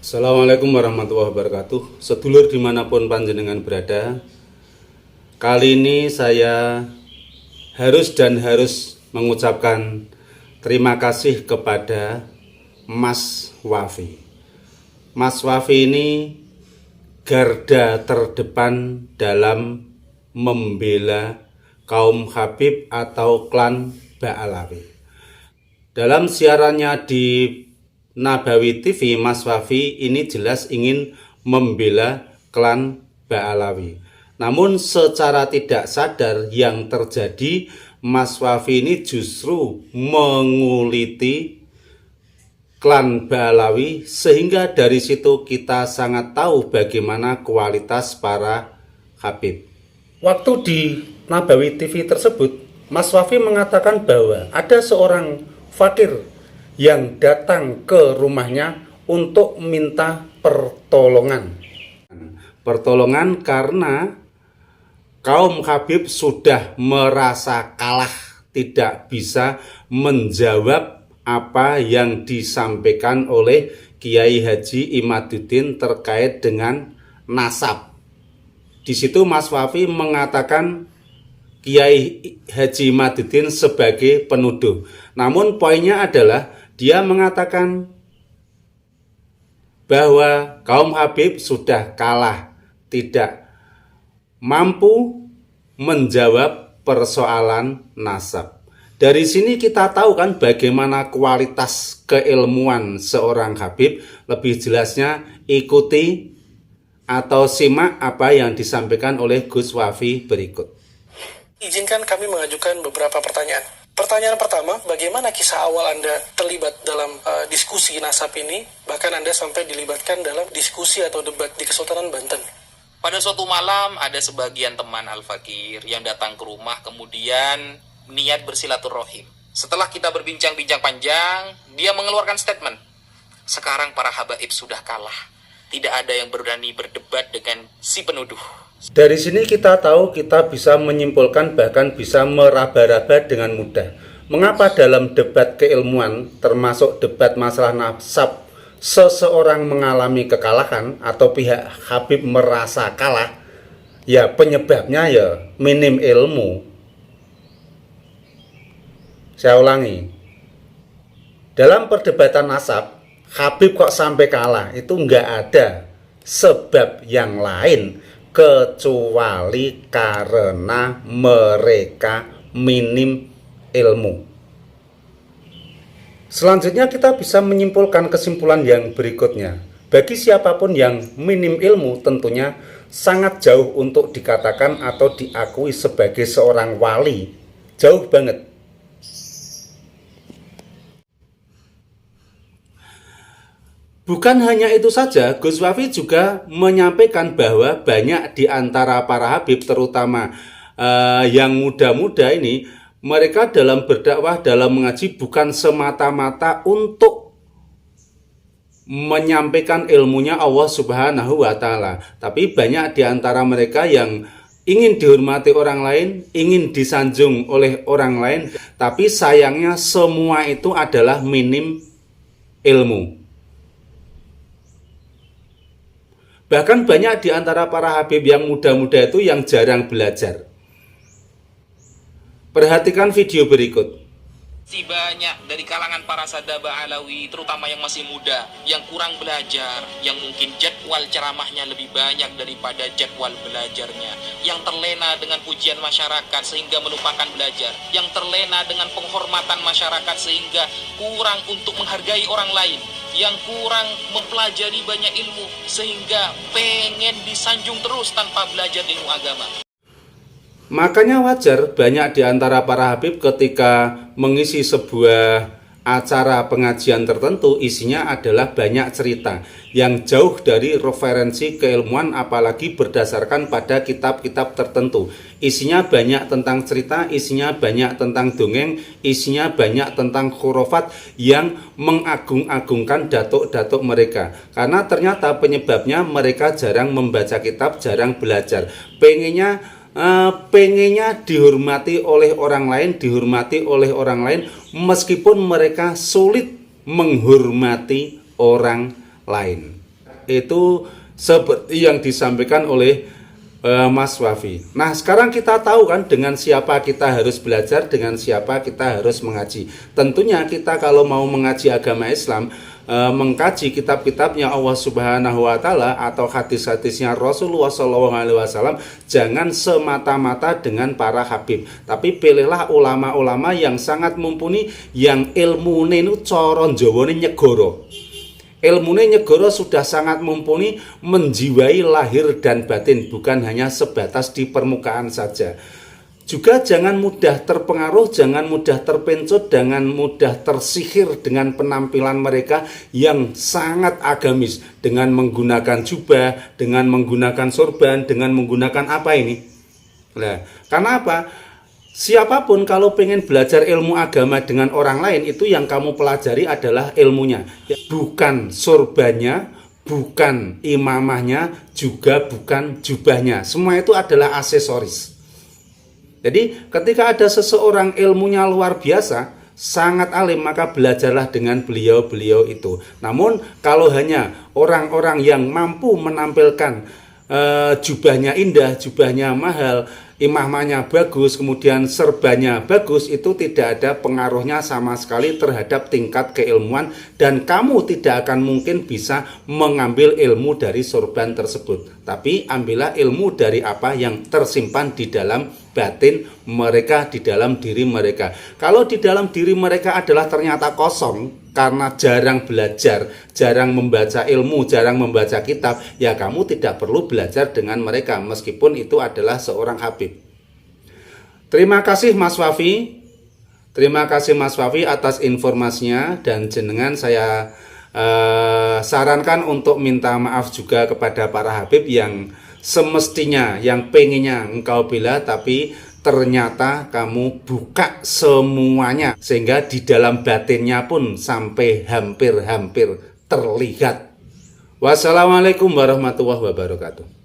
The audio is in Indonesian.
Assalamualaikum warahmatullahi wabarakatuh. Sedulur dimanapun panjenengan berada, kali ini saya harus mengucapkan terima kasih kepada Mas Wafi. Mas Wafi ini garda terdepan dalam membela kaum Habib atau klan Ba'alawi. Dalam siarannya di Nabawi TV, Mas Wafi ini jelas ingin membela klan Ba'alawi. Namun secara tidak sadar yang terjadi, Mas Wafi ini justru menguliti klan Ba'alawi, sehingga dari situ kita sangat tahu bagaimana kualitas para Habib. Waktu di Nabawi TV tersebut, Mas Wafi mengatakan bahwa ada seorang fakir yang datang ke rumahnya untuk minta pertolongan. Pertolongan karena kaum Habib sudah merasa kalah, tidak bisa menjawab apa yang disampaikan oleh Kiai Haji Imaduddin terkait dengan nasab. Di situ Mas Wafi mengatakan Kiai Haji Imaduddin sebagai penuduh. Namun poinnya adalah dia mengatakan bahwa kaum Habib sudah kalah, tidak mampu menjawab persoalan nasab. Dari sini kita tahu kan bagaimana kualitas keilmuan seorang Habib. Lebih jelasnya ikuti atau simak apa yang disampaikan oleh Gus Wafi berikut. Izinkan kami mengajukan beberapa pertanyaan. Pertanyaan pertama, bagaimana kisah awal Anda terlibat dalam diskusi nasab ini, bahkan Anda sampai dilibatkan dalam diskusi atau debat di Kesultanan Banten? Pada suatu malam ada sebagian teman Al-Fakir yang datang ke rumah, kemudian niat bersilaturahim. Setelah kita berbincang-bincang panjang, dia mengeluarkan statement. Sekarang para habaib sudah kalah. Tidak ada yang berani berdebat dengan si penuduh. Dari sini kita tahu, kita bisa menyimpulkan, bahkan bisa meraba-raba dengan mudah. Mengapa dalam debat keilmuan, termasuk debat masalah nasab, seseorang mengalami kekalahan atau pihak Habib merasa kalah? Ya penyebabnya ya minim ilmu. Saya ulangi, dalam perdebatan nasab, Habib kok sampai kalah? Itu nggak ada sebab yang lain kecuali karena mereka minim ilmu. Selanjutnya kita bisa menyimpulkan kesimpulan yang berikutnya. Bagi siapapun yang minim ilmu, tentunya sangat jauh untuk dikatakan atau diakui sebagai seorang wali. Jauh banget. Bukan hanya itu saja, Gus Wafi juga menyampaikan bahwa banyak di antara para Habib, terutama yang muda-muda ini, mereka dalam berdakwah, dalam mengaji bukan semata-mata untuk menyampaikan ilmunya Allah Subhanahu wa Ta'ala, tapi banyak di antara mereka yang ingin dihormati orang lain, ingin disanjung oleh orang lain, tapi sayangnya semua itu adalah minim ilmu. Bahkan banyak di antara para Habib yang muda-muda itu yang jarang belajar. Perhatikan video berikut. Si banyak dari kalangan para sadaba Alawi, terutama yang masih muda, yang kurang belajar, yang mungkin jadwal ceramahnya lebih banyak daripada jadwal belajarnya, yang terlena dengan pujian masyarakat sehingga melupakan belajar, yang terlena dengan penghormatan masyarakat sehingga kurang untuk menghargai orang lain, yang kurang mempelajari banyak ilmu sehingga pengen disanjung terus tanpa belajar ilmu agama. Makanya wajar banyak di antara para Habib ketika mengisi sebuah acara pengajian tertentu, isinya adalah banyak cerita yang jauh dari referensi keilmuan, apalagi berdasarkan pada kitab-kitab tertentu. Isinya banyak tentang cerita, isinya banyak tentang dongeng, isinya banyak tentang khurafat yang mengagung-agungkan datuk-datuk mereka. Karena ternyata penyebabnya mereka jarang membaca kitab, jarang belajar. Pengennya dihormati oleh orang lain, meskipun mereka sulit menghormati orang lain. itu seperti yang disampaikan oleh Mas Wafi. Nah, sekarang kita tahu kan dengan siapa kita harus belajar, dengan siapa kita harus mengaji. Tentunya kita kalau mau mengaji agama Islam, mengkaji kitab-kitabnya Allah Subhanahu wa taala atau hadis-hadisnya Rasulullah SAW, jangan semata-mata dengan para habib, tapi pilihlah ulama-ulama yang sangat mumpuni, yang ilmune nu cara Jawane nyegoro. Ilmune nyegoro sudah sangat mumpuni, menjiwai lahir dan batin, bukan hanya sebatas di permukaan saja. Juga jangan mudah terpengaruh, jangan mudah terpencut, jangan mudah tersihir dengan penampilan mereka yang sangat agamis, dengan menggunakan jubah, dengan menggunakan sorban, dengan menggunakan apa ini? Nah, karena apa? Siapapun kalau pengen belajar ilmu agama dengan orang lain, itu yang kamu pelajari adalah ilmunya, bukan sorbannya, bukan imamahnya, juga bukan jubahnya. Semua itu adalah aksesoris. Jadi ketika ada seseorang ilmunya luar biasa, sangat alim, maka belajarlah dengan beliau-beliau itu. Namun kalau hanya orang-orang yang mampu menampilkan jubahnya indah, jubahnya mahal, imamahnya bagus, kemudian serbannya bagus, itu tidak ada pengaruhnya sama sekali terhadap tingkat keilmuan, dan kamu tidak akan mungkin bisa mengambil ilmu dari sorban tersebut. Tapi ambillah ilmu dari apa yang tersimpan di dalam batin mereka, di dalam diri mereka. Kalau di dalam diri mereka adalah ternyata kosong karena jarang belajar, jarang membaca ilmu, jarang membaca kitab, ya kamu tidak perlu belajar dengan mereka meskipun itu adalah seorang habib. Terima kasih Mas Wafi. Terima kasih Mas Wafi atas informasinya, dan jenengan saya sarankan untuk minta maaf juga kepada para habib yang semestinya, yang pengennya engkau bela, tapi ternyata kamu buka semuanya sehingga di dalam batinnya pun sampai hampir-hampir terlihat. Wassalamualaikum warahmatullahi wabarakatuh.